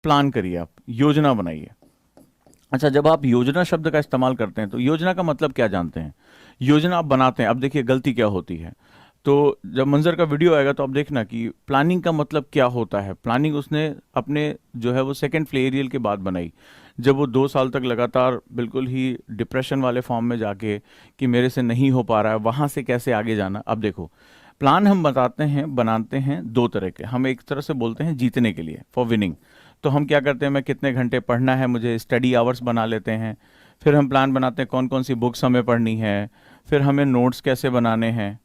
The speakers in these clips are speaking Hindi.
प्लान करिए, आप योजना बनाइए। अच्छा, जब आप योजना शब्द का इस्तेमाल करते हैं तो योजना का मतलब क्या जानते हैं? योजना आप बनाते हैं। अब देखिए गलती क्या होती है। तो जब मंजर का वीडियो आएगा तो आप देखना कि प्लानिंग का मतलब क्या होता है। प्लानिंग उसने अपने जो है वो सेकंड फ्लेरियल के बाद बनाई, जब वो 2 साल तक लगातार बिल्कुल ही डिप्रेशन वाले फॉर्म में जाके कि मेरे से नहीं हो पा रहा है, वहाँ से कैसे आगे जाना। अब देखो, प्लान हम बनाते हैं दो तरह के। हम एक तरह से बोलते हैं जीतने के लिए, फॉर विनिंग। तो हम क्या करते हैं, मैं कितने घंटे पढ़ना है, मुझे स्टडी आवर्स बना लेते हैं। फिर हम प्लान बनाते हैं कौन कौन सी बुक्स हमें पढ़नी है, फिर हमें नोट्स कैसे बनाने हैं।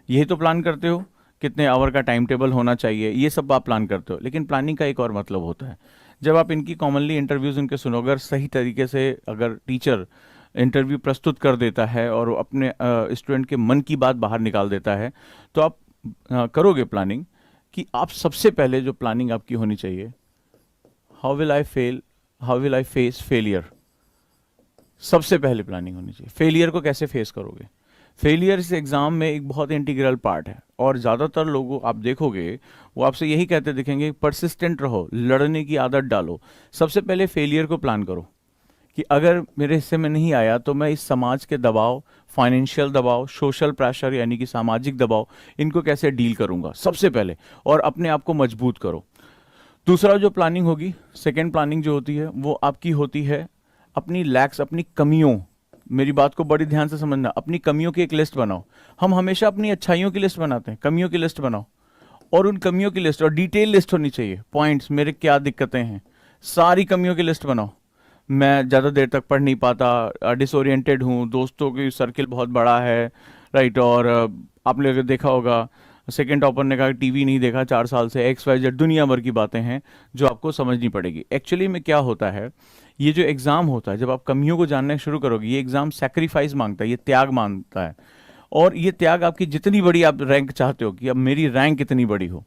यही तो प्लान करते हो, कितने आवर का टाइम टेबल होना चाहिए, ये सब आप प्लान करते हो। लेकिन प्लानिंग का एक और मतलब होता है। जब आप इनकी कॉमनली इंटरव्यूज उनके सुनो, अगर सही तरीके से अगर टीचर इंटरव्यू प्रस्तुत कर देता है और वो अपने स्टूडेंट के मन की बात बाहर निकाल देता है, तो आप करोगे प्लानिंग कि आप सबसे पहले जो प्लानिंग आपकी होनी चाहिए, how will I face failure. सबसे पहले प्लानिंग होनी चाहिए, फेलियर को कैसे फेस करोगे। फेलियर इस एग्जाम में एक बहुत इंटीग्रल पार्ट है, और ज़्यादातर लोगों आप देखोगे वो आपसे यही कहते दिखेंगे, परसिस्टेंट रहो, लड़ने की आदत डालो। सबसे पहले फेलियर को प्लान करो कि अगर मेरे हिस्से में नहीं आया तो मैं इस समाज के दबाव, फाइनेंशियल दबाव, सोशल प्रेशर यानी कि सामाजिक दबाव, इनको कैसे डील करूंगा सबसे पहले, और अपने आप को मजबूत करो। दूसरा जो प्लानिंग होगी, सेकेंड प्लानिंग जो होती है, वो आपकी होती है अपनी लैक्स, अपनी कमियों। मेरी बात को बड़ी ध्यान से समझना, अपनी कमियों की एक लिस्ट बनाओ। हम हमेशा अपनी अच्छाइयों की लिस्ट बनाते हैं, कमियों की लिस्ट बनाओ। और उन कमियों की लिस्ट, और डिटेल लिस्ट होनी चाहिए, पॉइंट्स, मेरे क्या दिक्कतें हैं, सारी कमियों की लिस्ट बनाओ। मैं ज़्यादा देर तक पढ़ नहीं पाता, डिसोरिएंटेड हूँ, दोस्तों की सर्किल बहुत बड़ा है, राइट। और आपने अगर देखा होगा, सेकेंड टॉपर ने कहा टीवी नहीं देखा 4 साल से, एक्स वाई जेड, दुनिया भर की बातें हैं जो आपको समझनी पड़ेगी। एक्चुअली में क्या होता है, ये जो एग्ज़ाम होता है, जब आप कमियों को जानना शुरू करोगे, ये एग्ज़ाम सेक्रीफाइस मांगता है, ये त्याग मांगता है। और ये त्याग आपकी जितनी बड़ी आप रैंक चाहते हो कि अब मेरी रैंक कितनी बड़ी हो,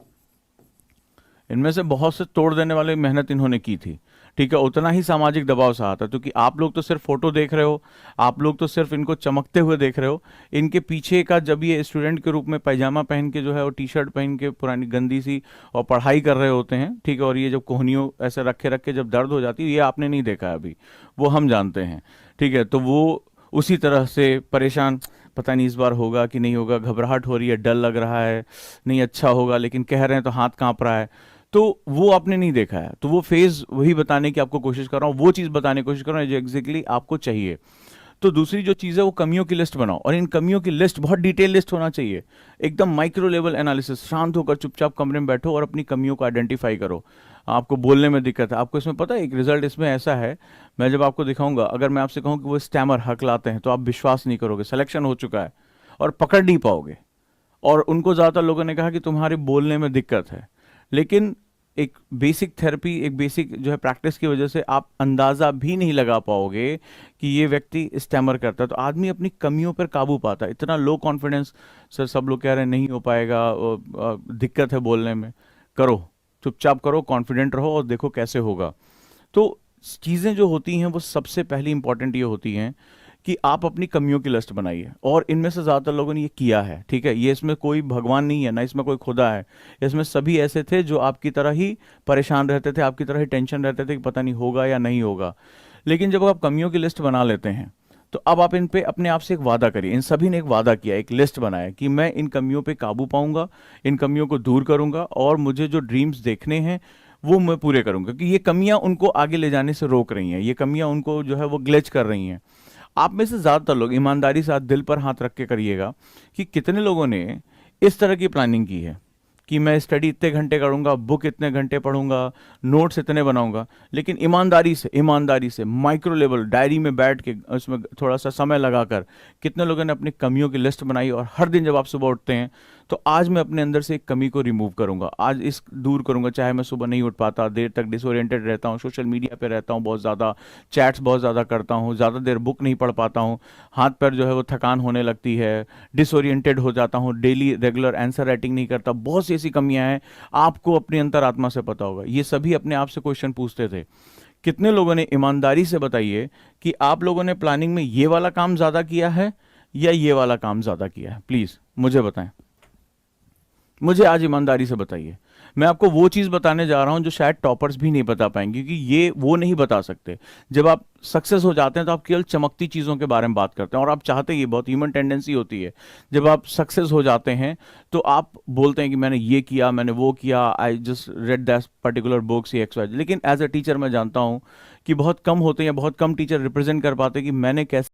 इनमें से बहुत से तोड़ देने वाले मेहनत इन्होंने की थी, ठीक है, उतना ही सामाजिक दबाव सहा था। क्योंकि आप लोग तो सिर्फ फोटो देख रहे हो, आप लोग तो सिर्फ इनको चमकते हुए देख रहे हो। इनके पीछे का, जब ये स्टूडेंट के रूप में पैजामा पहन के जो है वो टी शर्ट पहन के पुरानी गंदी सी और पढ़ाई कर रहे होते हैं, ठीक है, और ये जब कोहनियों ऐसे रखे रख के जब दर्द हो जाती है, ये आपने नहीं देखा है अभी, वो हम जानते हैं, ठीक है। तो वो उसी तरह से परेशान, पता नहीं इस बार होगा कि नहीं होगा, घबराहट हो रही है, डर लग रहा है, नहीं अच्छा होगा, लेकिन कह रहे हैं तो हाथ कांप रहा है। तो वो आपने नहीं देखा है, तो वो फेज वही बताने की आपको कोशिश कर रहा हूँ, वो चीज़ बताने की कोशिश कर रहा हूँ जो एग्जैक्टली आपको चाहिए। तो दूसरी जो चीज़ है वो कमियों की लिस्ट बनाओ, और इन कमियों की लिस्ट बहुत डिटेल लिस्ट होना चाहिए, एकदम माइक्रो लेवल एनालिसिस। शांत होकर चुपचाप कमरे में बैठो और अपनी कमियों को आइडेंटिफाई करो। आपको बोलने में दिक्कत है, आपको इसमें पता है एक रिजल्ट इसमें ऐसा है, मैं जब आपको दिखाऊंगा, अगर मैं आपसे कहूँ कि वो स्टैमर हकलाते हैं, तो आप विश्वास नहीं करोगे, सिलेक्शन हो चुका है और पकड़ नहीं पाओगे। और उनको ज़्यादातर लोगों ने कहा कि तुम्हारे बोलने में दिक्कत है, लेकिन एक बेसिक थेरेपी, एक बेसिक जो है प्रैक्टिस की वजह से आप अंदाज़ा भी नहीं लगा पाओगे कि ये व्यक्ति स्टैमर करता है। तो आदमी अपनी कमियों पर काबू पाता है। इतना लो कॉन्फिडेंस, सर सब लोग कह रहे हैं नहीं हो पाएगा, दिक्कत है बोलने में, करो, चुपचाप करो, कॉन्फिडेंट रहो और देखो कैसे होगा। तो चीज़ें जो होती हैं वो सबसे पहली इंपॉर्टेंट ये होती हैं कि आप अपनी कमियों की लिस्ट बनाइए, और इनमें से ज़्यादातर लोगों ने ये किया है, ठीक है। ये इसमें कोई भगवान नहीं है, ना इसमें कोई खुदा है, इसमें सभी ऐसे थे जो आपकी तरह ही परेशान रहते थे, आपकी तरह ही टेंशन रहते थे कि पता नहीं होगा या नहीं होगा। लेकिन जब आप कमियों की लिस्ट बना लेते हैं, तो अब आप इन पे अपने आप से एक वादा करिए। इन सभी ने एक वादा किया, एक लिस्ट बनाया कि मैं इन कमियों पे काबू पाऊंगा, इन कमियों को दूर करूंगा, और मुझे जो ड्रीम्स देखने हैं वो मैं पूरे करूंगा। क्योंकि ये कमियां उनको आगे ले जाने से रोक रही हैं, ये कमियां उनको जो है वो ग्लिच कर रही हैं। आप में से ज़्यादातर लोग ईमानदारी से दिल पर हाथ रख के करिएगा कि कितने लोगों ने इस तरह की प्लानिंग की है कि मैं स्टडी इतने घंटे करूंगा, बुक इतने घंटे पढ़ूंगा, नोट्स इतने बनाऊंगा। लेकिन ईमानदारी से माइक्रो लेवल डायरी में बैठ के उसमें थोड़ा सा समय लगाकर कितने लोगों ने अपनी कमियों की लिस्ट बनाई, और हर दिन जब आप सुबह उठते हैं तो आज मैं अपने अंदर से एक कमी को रिमूव करूंगा, आज इस दूर करूंगा। चाहे मैं सुबह नहीं उठ पाता, देर तक डिसोरिएंटेड रहता हूँ, सोशल मीडिया पे रहता हूँ बहुत ज़्यादा, चैट्स बहुत ज़्यादा करता हूँ, ज़्यादा देर बुक नहीं पढ़ पाता हूँ, हाथ पैर जो है वो थकान होने लगती है, डिसोरिएंटेड हो जाता हूँ, डेली रेगुलर आंसर राइटिंग नहीं करता, बहुत सी ऐसी कमियां हैं। आपको अपनी अंतरात्मा से पता होगा, ये सभी अपने आप से क्वेश्चन पूछते थे। कितने लोगों ने ईमानदारी से बताइए कि आप लोगों ने प्लानिंग में ये वाला काम ज़्यादा किया है या ये वाला काम ज़्यादा किया है? प्लीज़ मुझे बताएं, मुझे आज ईमानदारी से बताइए। मैं आपको वो चीज़ बताने जा रहा हूँ जो शायद टॉपर्स भी नहीं बता पाएंगे, क्योंकि ये वो नहीं बता सकते। जब आप सक्सेस हो जाते हैं तो आप केवल चमकती चीज़ों के बारे में बात करते हैं, और आप चाहते हैं, ये बहुत ह्यूमन टेंडेंसी होती है, जब आप सक्सेस हो जाते हैं तो आप बोलते हैं कि मैंने ये किया, मैंने वो किया, I just read that particular books, X Y. लेकिन एज अ टीचर मैं जानता हूँ कि बहुत कम होते हैं, या बहुत कम टीचर रिप्रेजेंट कर पाते हैं कि मैंने कैसे